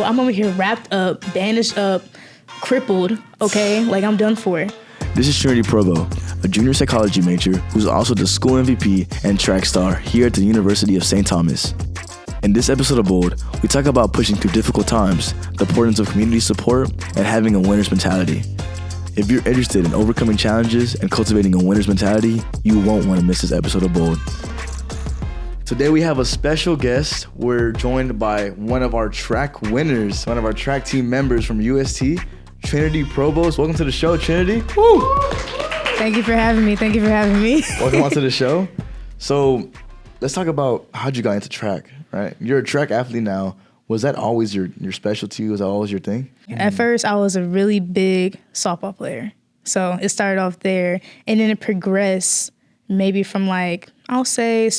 I'm over here wrapped up, bandaged up, crippled, okay? Like, I'm done for. This is Trinity Provost, a junior psychology major who's also the school MVP and track star here at the University of St. Thomas. In this episode of Bold, we talk about pushing through difficult times, the importance of community support, and having a winner's mentality. If you're interested in overcoming challenges and cultivating a winner's mentality, you won't want to miss this episode of Bold. Today we have a special guest. We're joined by one of our track winners, one of our track team members from UST, Trinity Provost. Welcome to the show, Trinity. Woo! Thank you for having me. Welcome onto the show. So let's talk about how'd you got into track, right? You're a track athlete now. Was that always your specialty? Was that always your thing? At first, I was a really big softball player. So it started off there, and then it progressed maybe from like, I'll say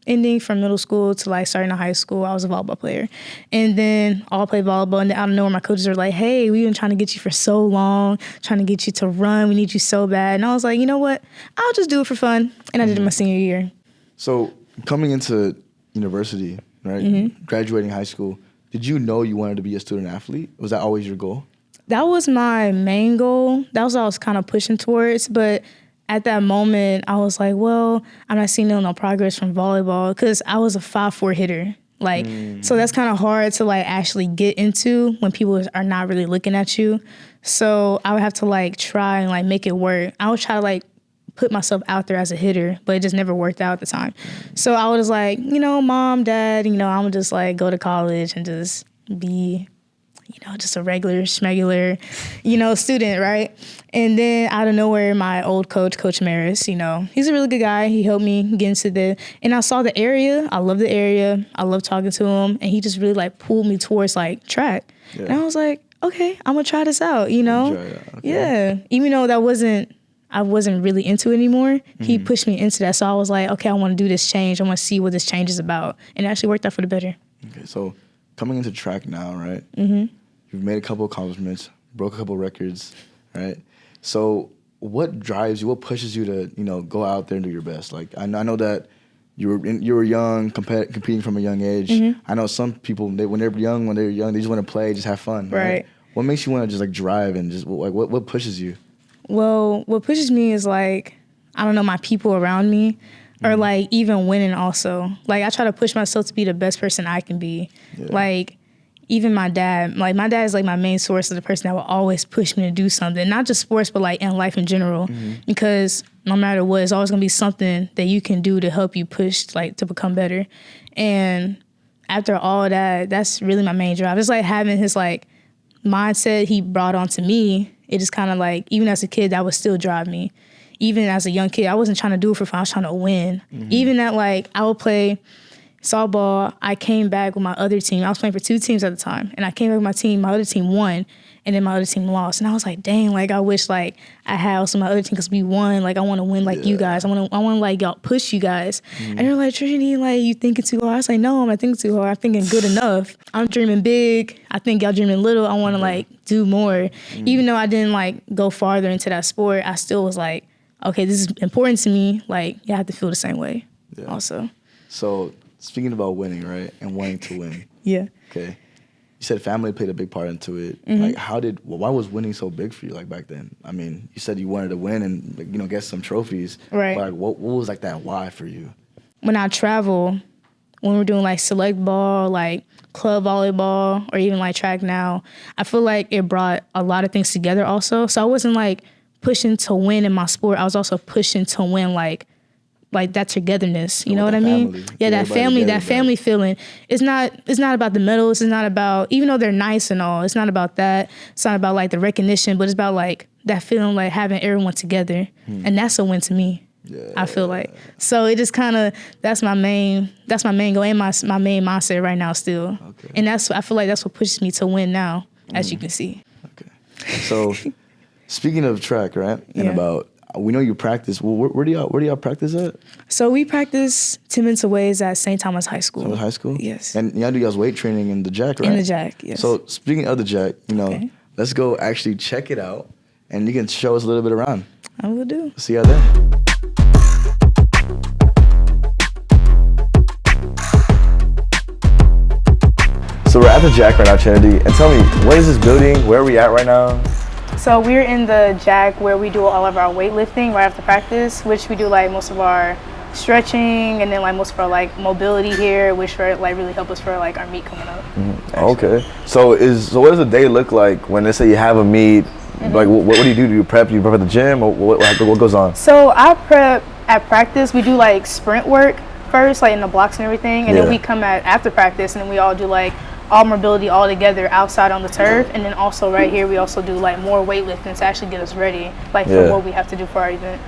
ending from middle school to like starting in high school. I was a volleyball player. And then I'll play volleyball, and then out of nowhere, my coaches are like, hey, we've been trying to get you for so long, trying to get you to run. We need you so bad. And I was like, you know what? I'll just do it for fun. And I did it my senior year. So coming into university, right, graduating high school, did you know you wanted to be a student athlete? Was that always your goal? That was my main goal. That was what I was kind of pushing towards. But at that moment, I was like, well, I'm not seeing no progress from volleyball because I was a 5'4" hitter. Like, so that's kind of hard to like actually get into when people are not really looking at you. So I would have to like try and like make it work. I would try to like put myself out there as a hitter, but it just never worked out at the time. So I was like, mom, dad, I'm gonna just like go to college and just be, just a regular schmegular, student, right? And then out of nowhere, my old coach, Coach Maris, he's a really good guy. He helped me get into and I saw the area. I love the area. I love talking to him. And he just really like pulled me towards like track. Yeah. And I was like, okay, I'm gonna try this out, Okay. Yeah. Even though I wasn't really into it anymore, he pushed me into that. So I was like, okay, I want to do this change. I want to see what this change is about. And it actually worked out for the better. Okay, so coming into track now, right? You've made a couple accomplishments, broke a couple records, right? So what drives you, what pushes you to, go out there and do your best? Like, I know that you were young, competing from a young age. I know some people, when they're young, they just want to play, just have fun. Right? What makes you want to just like drive and just like what pushes you? Well, what pushes me is like, I don't know, my people around me or like even winning also. Like I try to push myself to be the best person I can be. Yeah. Like even my dad is like my main source of the person that will always push me to do something, not just sports, but like in life in general. Because no matter what, it's always gonna be something that you can do to help you push like to become better. And after all that, that's really my main drive. It's like having his like mindset he brought onto me. It just kind of like, even as a kid, that would still drive me. Even as a young kid, I wasn't trying to do it for fun. I was trying to win. Even at like, I would play softball. I came back with my other team. I was playing for 2 teams at the time. And I came back with my team. My other team won. And then my other team lost. And I was like, dang, like I wish like I had some of my other team because we won. Like I want to win like you guys. I want to like y'all push you guys. And they're like, Trinity, like you thinking too hard. I was like, no, I'm not thinking too hard. I'm thinking good enough. I'm dreaming big. I think y'all dreaming little. I want to like do more. Even though I didn't like go farther into that sport, I still was like, okay, this is important to me. Like you have to feel the same way also. So speaking about winning, right, and wanting to win. Yeah. Okay. You said family played a big part into it. Like, why was winning so big for you, like, back then? I mean, you said you wanted to win and, get some trophies. Right. But, like, what was, like, that why for you? When I travel, when we're doing, like, select ball, like, club volleyball, or even, like, track now, I feel like it brought a lot of things together also. So I wasn't, like, pushing to win in my sport. I was also pushing to win, like that togetherness, you know what I mean? Family. Yeah, that family feeling. It's not about the medals. It's not about, even though they're nice and all, it's not about that. It's not about like the recognition, but it's about like that feeling, like having everyone together. And that's a win to me. Yeah. I feel like. So it just kind of, that's my main goal and my main mindset right now still. Okay. And I feel like that's what pushes me to win now, as you can see. Okay. So speaking of track, right? And about, we know you practice. Well, where do y'all practice at? So we practice 10 minutes away is at St. Thomas High School. Thomas High School? Yes. And y'all do y'all's weight training in the Jack, right? In the Jack, yes. So speaking of the Jack, let's go actually check it out, and you can show us a little bit around. I will do. See y'all there. So So we're at the Jack right now, Trinity, and tell me, what is this building? Where are we at right now? So we're in the Jack where we do all of our weightlifting right after practice, which we do like most of our stretching and then like most of our like mobility here, which like really help us for like our meet coming up. Okay. So what does a day look like when they say you have a meet? Like what do you do? Do you prep? You prep at the gym, or what goes on? So I prep at practice. We do like sprint work first, like in the blocks and everything, and then we come at after practice, and then we all do like all mobility all together outside on the turf, and then also right here we also do like more weightlifting to actually get us ready, like for what we have to do for our event.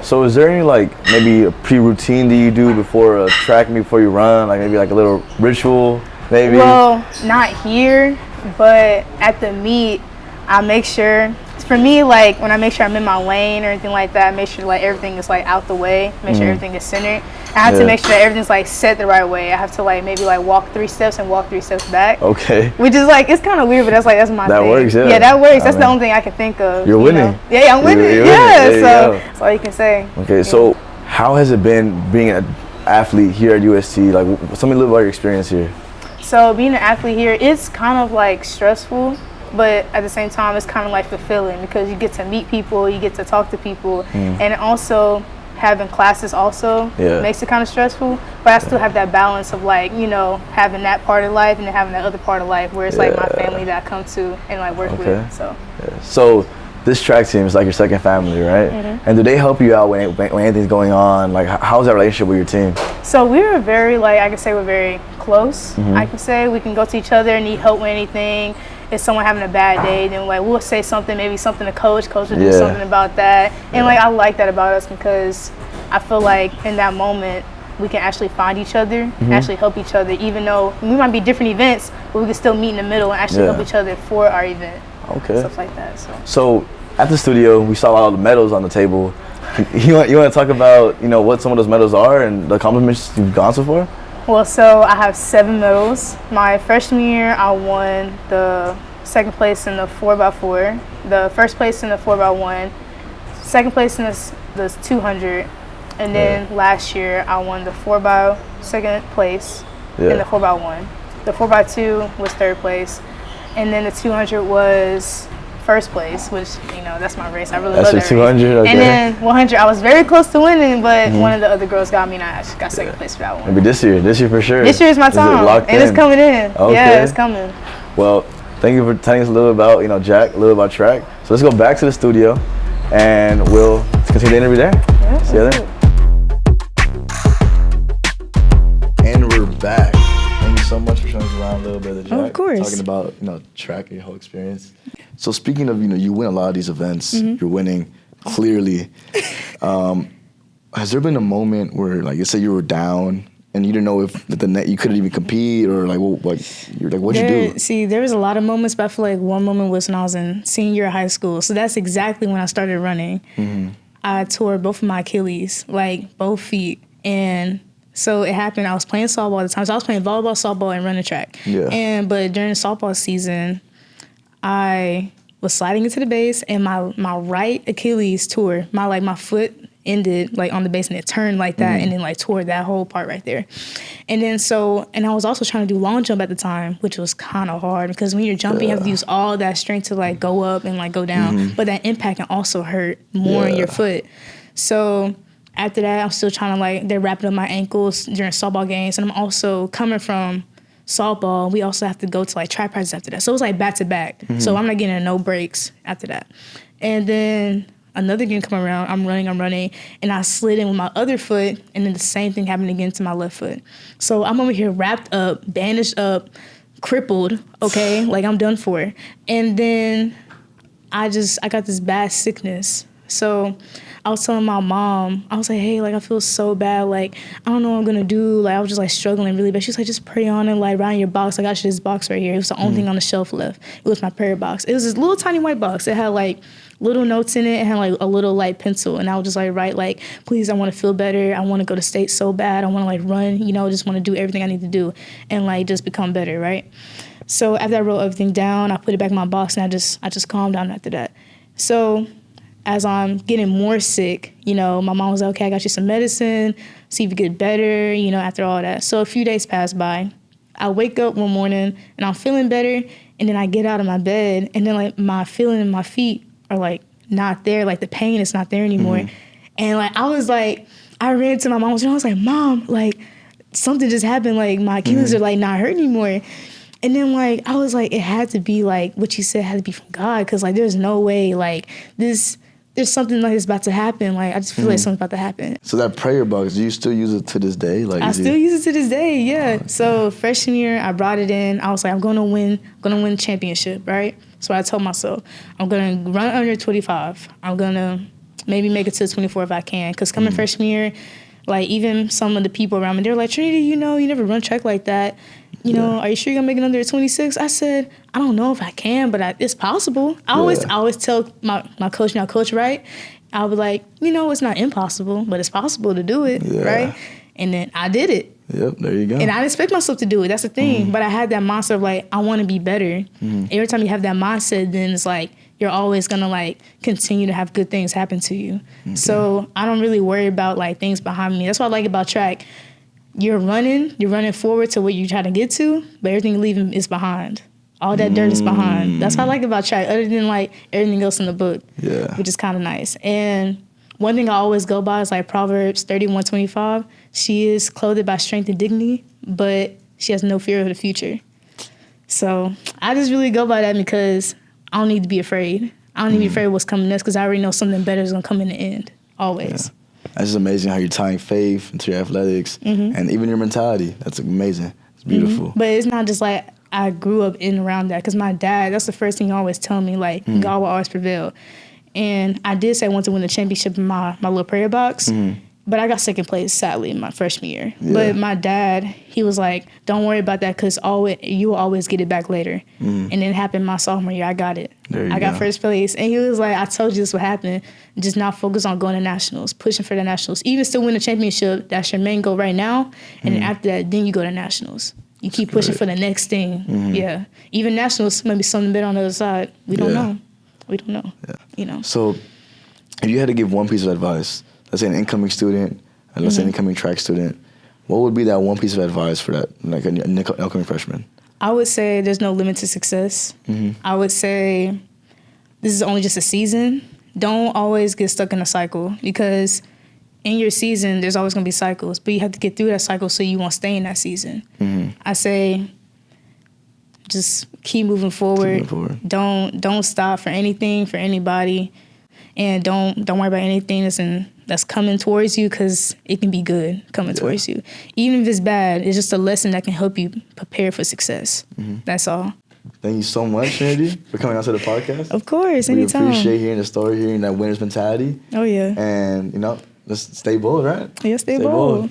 So is there any like maybe a pre-routine that you do before a track meet, before you run, like maybe like a little ritual, maybe? Well, not here, but at the meet, I make sure. For me, like when I make sure I'm in my lane or anything like that, I make sure like everything is like out the way, make sure everything is centered. I have to make sure that everything's like set the right way. I have to like maybe like walk 3 steps and walk 3 steps back. Okay. Which is like, it's kind of weird, but that's my thing. That works, yeah. Yeah, that works. That's the only thing I can think of. You're winning. Know? Yeah, I'm winning. You're yeah, winning. so that's all you can say. Okay, so how has it been being an athlete here at UST? Like, tell me a little about your experience here. So being an athlete here, it's kind of like stressful, but at the same time, it's kind of like fulfilling because you get to meet people, you get to talk to people, and also having classes also makes it kind of stressful. But I still have that balance of like, you know, having that part of life and then having that other part of life where it's like my family that I come to and like work with. So this track team is like your second family, right? And do they help you out when anything's going on? Like, how's that relationship with your team? So we were very, like, I can say we're very close. I can say we can go to each other and need help with anything. If someone having a bad day, then like we'll say something, maybe something to coach will do something about that. And like I like that about us because I feel like in that moment we can actually find each other, actually help each other, even though we might be different events, but we can still meet in the middle and actually help each other for our event. Okay. Stuff like that. So at the studio, we saw all the medals on the table. You want to talk about, you know, what some of those medals are and the accomplishments you've gone so far? Well, so I have 7 medals. My freshman year, I won the second place in the 4x4, the first place in the 4x1, second place in the 200, and then last year I won the 4x second place in the 4x1. The 4x2 was third place, and then the 200 was first place, which, you know, that's my race. I really love that race. 200, okay. And then 100, I was very close to winning, but one of the other girls got me, and I actually got second place for that one. Maybe this year for sure. This year is my time, and it's coming in. Okay. Yeah, it's coming. Well, thank you for telling us a little about, you know, Jack, a little about track. So let's go back to the studio, and we'll continue the interview there. Yeah, see you there. And we're back. Thank you so much for showing us around a little bit of the Jack. Of course. Talking about, you know, track and your whole experience. So speaking of, you know, you win a lot of these events. You're winning clearly. Has there been a moment where, like, you say you were down and you didn't know if the net you couldn't even compete, or like, what'd you do? See, there was a lot of moments, but I feel like one moment was when I was in senior year of high school. So that's exactly when I started running. I tore both of my Achilles, like both feet, and so it happened. I was playing softball at the time. So I was playing volleyball, softball, and running track. But during the softball season, I was sliding into the base, and my right Achilles tore. My foot ended like on the base, and it turned like that, and then like tore that whole part right there. And then and I was also trying to do long jump at the time, which was kind of hard because when you're jumping, you have to use all that strength to like go up and like go down. But that impact can also hurt more on your foot. So after that, I'm still trying to like, they're wrapping up my ankles during softball games, and I'm also coming from softball. We also have to go to like track practice after that. So it was like back to back. So I'm not getting no breaks after that. And then another game come around, I'm running, and I slid in with my other foot, and then the same thing happened again to my left foot. So I'm over here wrapped up, bandaged up, crippled, okay, like I'm done for. And then I got this bad sickness. So I was telling my mom, I was like, hey, like I feel so bad, like I don't know what I'm gonna do. Like I was just like struggling really bad. She was like, just pray on it, like write in your box. I got you this box right here. It was the only thing on the shelf left. It was my prayer box. It was this little tiny white box. It had like little notes in it. It had like a little light pencil, and I would just like write like, please, I want to feel better. I want to go to state so bad. I want to like run, you know, just want to do everything I need to do and like just become better, right? So after I wrote everything down, I put it back in my box, and I just calmed down after that. So as I'm getting more sick, you know, my mom was like, okay, I got you some medicine, see if you get better, you know, after all that. So a few days passed by, I wake up one morning and I'm feeling better, and then I get out of my bed, and then like my feeling in my feet are like not there, like the pain is not there anymore. And like I was like, I ran to my mom and I was like, Mom, like something just happened, like my Achilles are like not hurt anymore. And then like I was like, it had to be like what you said had to be from God, because like there's no way like there's something like this about to happen. Like I just feel like something's about to happen. So that prayer box, do you still use it to this day? Like I still use it to this day, yeah. Oh, so freshman year, I brought it in. I was like, I'm gonna win championship, right? So I told myself, I'm gonna run under 25. I'm gonna maybe make it to 24 if I can. Because coming freshman year, like even some of the people around me, they were like, Trinity, you know, you never run track like that. You know, are you sure you're gonna make it under 26? I said, I don't know if I can, but it's possible. I always tell my coach, now coach, right? I'll be like, you know, it's not impossible, but it's possible to do it, right? And then I did it. Yep, there you go. And I didn't expect myself to do it. That's the thing. But I had that mindset of like, I want to be better. Every time you have that mindset, then it's like you're always gonna like continue to have good things happen to you. So I don't really worry about like things behind me. That's what I like about track. You're running forward to what you try to get to, but everything leaving is behind. All that dirt is behind. That's what I like about track, other than like everything else in the book, which is kind of nice. And one thing I always go by is like Proverbs 31:25. She is clothed by strength and dignity, but she has no fear of the future. So I just really go by that because I don't need to be afraid. I don't need to be afraid of what's coming next, because I already know something better is going to come in the end, always. Yeah. That's just amazing how you're tying faith into your athletics and even your mentality. That's amazing. It's beautiful. But it's not just like I grew up in and around that, because my dad, that's the first thing he always tell me, like, God will always prevail. And I did say I wanted to win the championship in my little prayer box, but I got second place, sadly, in my freshman year. Yeah. But my dad, he was like, don't worry about that, because you will always get it back later. And it happened my sophomore year. I got it. I got first place. And he was like, I told you this would happen. Just not focus on going to nationals, pushing for the nationals. Even still win the championship, that's your main goal right now. And then after that, then you go to nationals. You keep pushing for the next thing. Yeah. Even nationals, maybe something better on the other side. We don't know. We don't know. Yeah. You know. So if you had to give one piece of advice, let's say an incoming student, and let's say an incoming track student, what would be that one piece of advice for that, like an incoming freshman? I would say there's no limit to success. I would say this is only just a season. Don't always get stuck in a cycle, because in your season, there's always going to be cycles, but you have to get through that cycle so you won't stay in that season. I say just keep moving forward. Don't stop for anything, for anybody. And don't worry about anything that's coming towards you, because it can be good coming towards you. Even if it's bad, it's just a lesson that can help you prepare for success. That's all. Thank you so much, Trinity, for coming out to the podcast. Of course, anytime. We appreciate hearing the story, hearing that winner's mentality. Oh, yeah. And, let's stay bold, right? Yeah, stay bold.